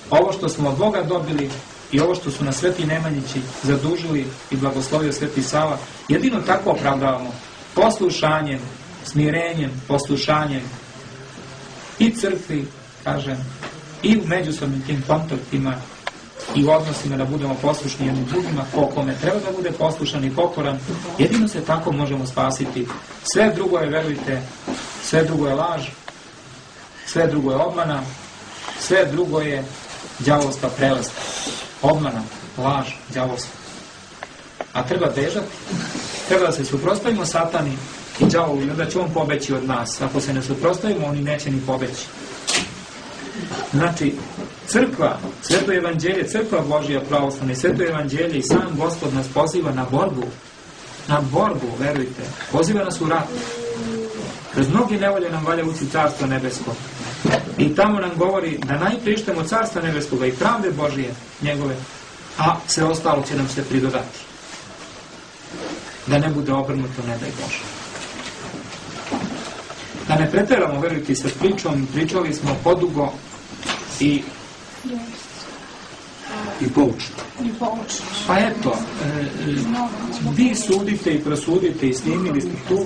ovo što smo od Boga dobili i ovo što su nas Sveti Nemanjići zadužili i blagoslovio Sveti Sava, jedino tako opravdavamo poslušanjem, smirenjem, poslušanjem i crkvi, kažem, i u međusobnim tim kontaktima i u odnosima da budemo poslušni jednim drugima, ko kome treba da bude poslušan i pokoran, jedino se tako možemo spasiti. Sve drugo je, verujte, sve drugo je laž, sve drugo je obmana, sve drugo je đavolska prelest. Obmana, laž, đavolska. A treba bežati, treba da se suprotstavimo satani i đavolu, i onda će on pobeći od nas. Ako se ne suprotstavimo, oni neće ni pobeći. Znači, crkva, Sveto evanđelje, crkva Božja pravoslavna i Sveto evanđelje i sam Gospod nas poziva na borbu, verujte, poziva nas u rat. Kroz mnogi nevolje nam valja ući Carstvo nebesko. I tamo nam govori da najprištemo Carstva nebeskoga i pravde Božije njegove, a sve ostalo će nam se pridodati. Da ne bude obrnuto, ne daj Bože. Da ne preteramo, verujte, sa pričom, pričali smo podugo i poučno. Pa eto, vi sudite i prosudite i snimili ste tu.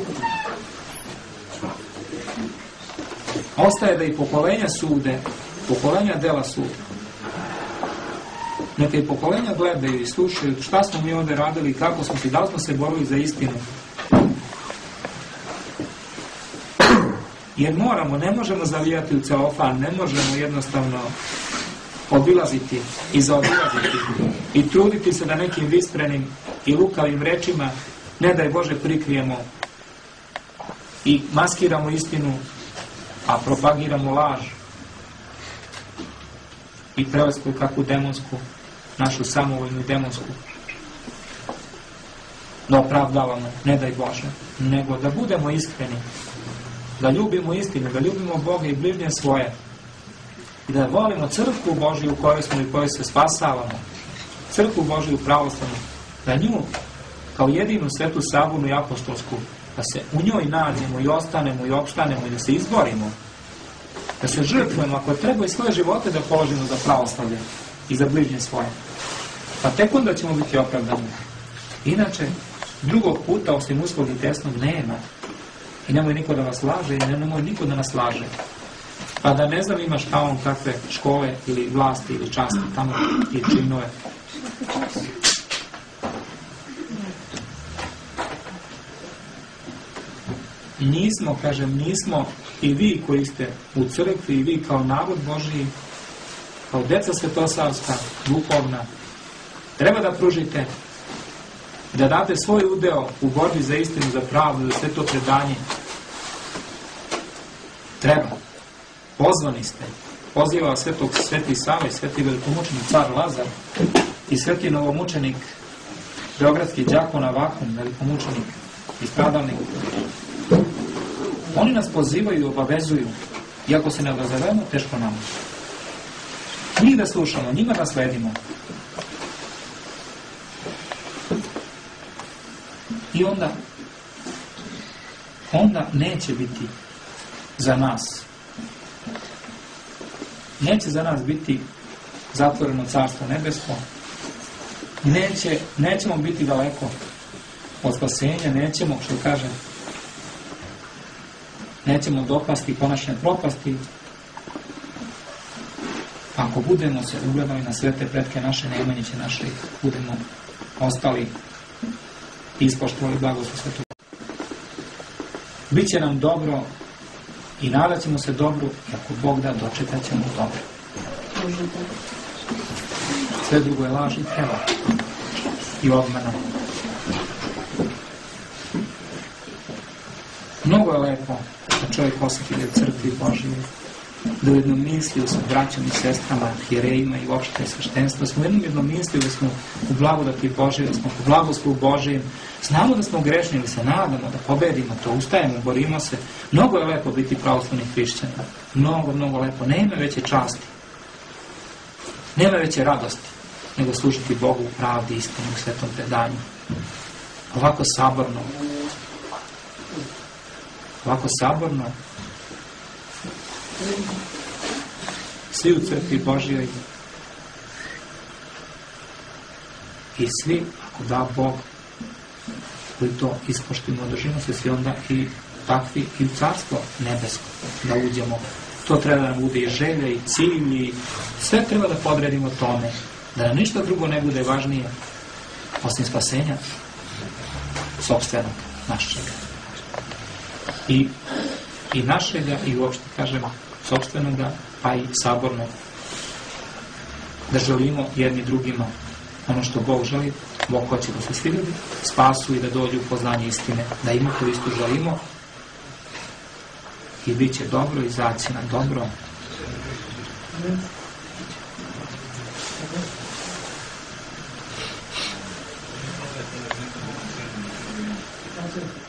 Ostaje da i pokolenja sude, pokolenja dela sude. Neka i pokolenja gledaju i slušaju šta smo mi ovdje radili, kako smo se, da li smo se borili za istinu. Jer moramo, ne možemo zavijati u celofan, ne možemo jednostavno obilaziti i zaobilaziti i truditi se da nekim visprenim i lukavim rečima, ne daj Bože, prikrijemo i maskiramo istinu, a propagiramo laž i prelesku kakvu demonsku, našu samovoljnu demonsku, da opravdavamo, ne daj Bože, nego da budemo iskreni, da ljubimo istinu, da ljubimo Boga i bližnje svoje i da volimo crkvu Božiju u kojoj smo i u kojoj se spasavamo, crkvu Božiju pravoslavnu, da nju kao jedinu svetu sabornu i apostolsku, da se u njoj nađemo i ostanemo i opstanemo i da se izborimo, da se žrtvujemo, ako treba i svoje živote da položimo za pravoslavlje i za bližnje svoje. Pa tek onda ćemo biti opravdani. Inače, drugog puta osim uskog i tesnog nema. I nemoj niko da vas laže i nemoj niko da nas laže. Pa da ne znam imaš šta on kakve škole ili vlasti ili časti tamo i činove. Nismo, kažem, nismo i vi koji ste u crkvi i vi kao narod Božiji, kao deca svetosavska, duhovna, treba da pružite, da date svoj udeo u borbi za istinu, za pravdu, za sve to predanje. Treba. Pozvani ste. Poziva Sveti Sava i Sveti velikomučenik car Lazar i Sveti novomučenik beogradski đakon Avahum, velikomučenik i stradalnik. Oni nas pozivaju i obavezuju. Iako se ne odazovemo, teško nam. Njih da slušamo, njima da sledimo. I onda neće biti za nas. Neće za nas biti zatvoreno Carstvo nebesko. Nećemo biti daleko od spasenja, nećemo, što kažem, nećemo dopasti konačne propasti. Ako budemo se ugledali na svete pretke naše, Nemanjiće naše, budemo ostali i ispoštovali blagoslov Svetog. Biće nam dobro i nadat ćemo se dobru i ako Bog da, dočekat ćemo dobro. Sve drugo je laž i prevara i obmana. Mnogo je lepo da čovjek osjeti da je crkvi Božije, da u jednom misliju sa braćom i sestrama, hjerejima i uopšte sveštenstva, smo u jednom misliju da smo u blagodati Božije, da smo u blagoslovu Božijem, znamo da smo grešni, ali se nadamo da pobedimo to, ustajemo, borimo se. Mnogo je lepo biti pravoslavni hrišćan. Mnogo, mnogo lepo. Nema veće časti. Nema veće radosti nego služiti Bogu u pravdi, istinu, u svetom predanju. Ovako saborno. Ovako saborno. Svi u crkvi Božijoj i svi, ako da Bog, koji to ispoštimo, održimo se svi onda i takvi i u carstvo nebesko da uđemo. To treba da nam bude i želja i cilj i sve treba da podredimo tome, da nam ništa drugo ne bude važnije osim spasenja sopstvenog našega. I našega i uopšte kažem sopstvenoga, pa i sabornog. Da želimo jedni drugima ono što Bog želi. Bog hoće da se svi ljudi spasu i da dođu u poznanje istine, da i mi to isto želimo i bit će dobro i zaći nam dobro. Thank you.